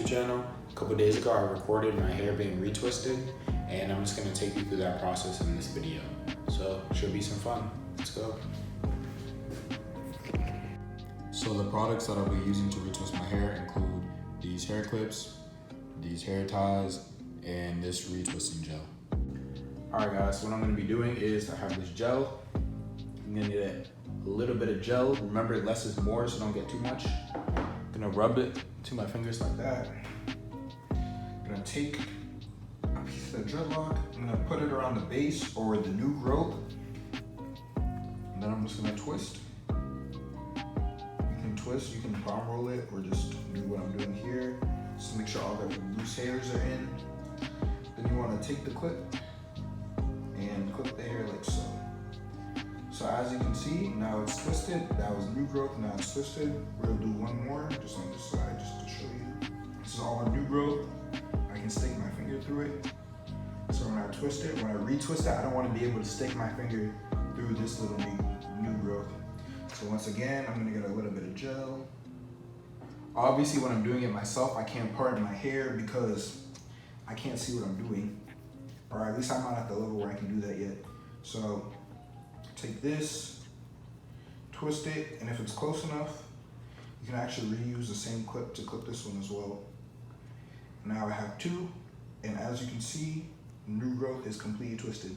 YouTube channel. A couple days ago, I recorded my hair being retwisted, and I'm just gonna take you through that process in this video. So, should be some fun. Let's go. So the products that I'll be using to retwist my hair include these hair clips, these hair ties, and this retwisting gel. Alright guys, so what I'm gonna be doing is I have this gel. I'm gonna need a little bit of gel. Remember, less is more, so don't get too much. I'm gonna rub it to my fingers like that. I'm gonna take a piece of dreadlock. I'm gonna put it around the base or the new growth. And then I'm just gonna twist. You can twist, you can palm roll it, or just do what I'm doing here. Just make sure all the loose hairs are in. Then you wanna take the clip and clip the hair like so. So as you can see, now it's twisted. That was new growth, now it's twisted. We're gonna do one more, just on this side, just to show you. This is all new growth. I can stick my finger through it. So when I twist it, when I retwist it, I don't wanna be able to stick my finger through this little new growth. So once again, I'm gonna get a little bit of gel. Obviously when I'm doing it myself, I can't part my hair because I can't see what I'm doing. Or at least I'm not at the level where I can do that yet. So take this, twist it, and if it's close enough, you can actually reuse the same clip to clip this one as well. Now I have two, and as you can see, new growth is completely twisted.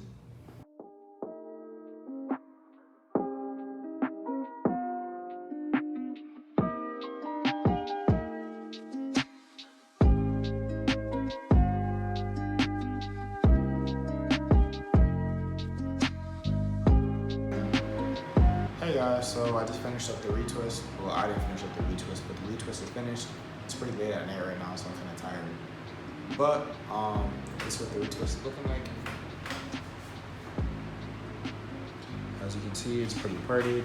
Hey guys, so I just finished up the retwist. Well, I didn't finish up the retwist, but the retwist is finished. It's pretty late at night right now, so I'm kind of tired. But this is what the retwist is looking like. As you can see, it's pretty partied.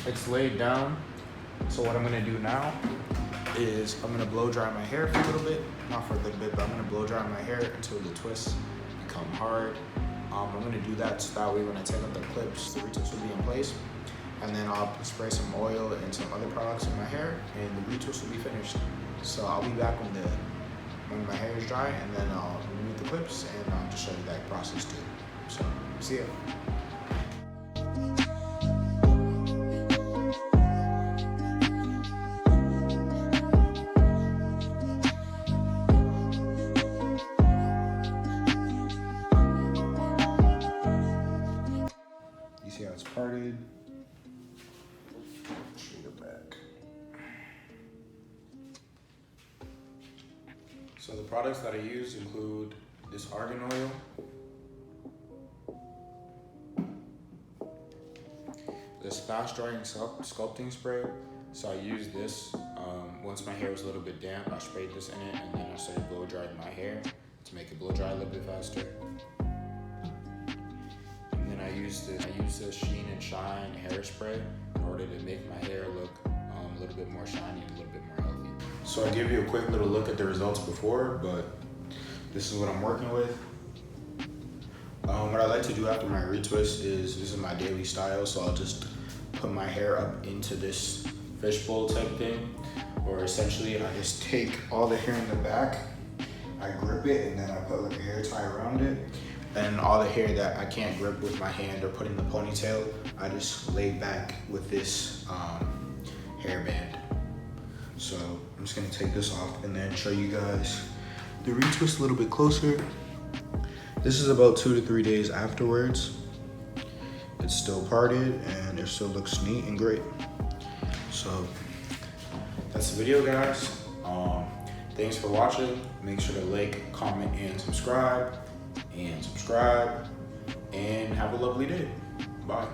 It's laid down. So what I'm gonna do now is I'm gonna blow dry my hair for a little bit. Not for a little bit, but I'm gonna blow dry my hair until the twists become hard. I'm gonna do that so that way when I take out the clips, the retwist will be in place. And then I'll spray some oil and some other products in my hair, and the retwist will be finished. So I'll be back when my hair is dry, and then I'll remove the clips, and I'll just show you that process too. So, see ya. See how it's parted. Straight up back. So the products that I use include this Argan Oil, this fast drying sculpting spray. So I use this once my hair was a little bit damp. I sprayed this in it, and then I started blow drying my hair to make it blow dry a little bit faster. I use this Sheen and Shine hairspray in order to make my hair look a little bit more shiny and a little bit more healthy. So I give you a quick little look at the results before, but this is what I'm working with. What I like to do after my retwist is, this is my daily style, so I'll just put my hair up into this fishbowl type thing, or essentially I just take all the hair in the back, I grip it, and then I put like a hair tie around it. And all the hair that I can't grip with my hand or put in the ponytail, I just lay back with this hairband. So I'm just gonna take this off and then show you guys the retwist a little bit closer. This is about 2 to 3 days afterwards. It's still parted and it still looks neat and great. So that's the video, guys. Thanks for watching. Make sure to like, comment, and subscribe. And have a lovely day. Bye.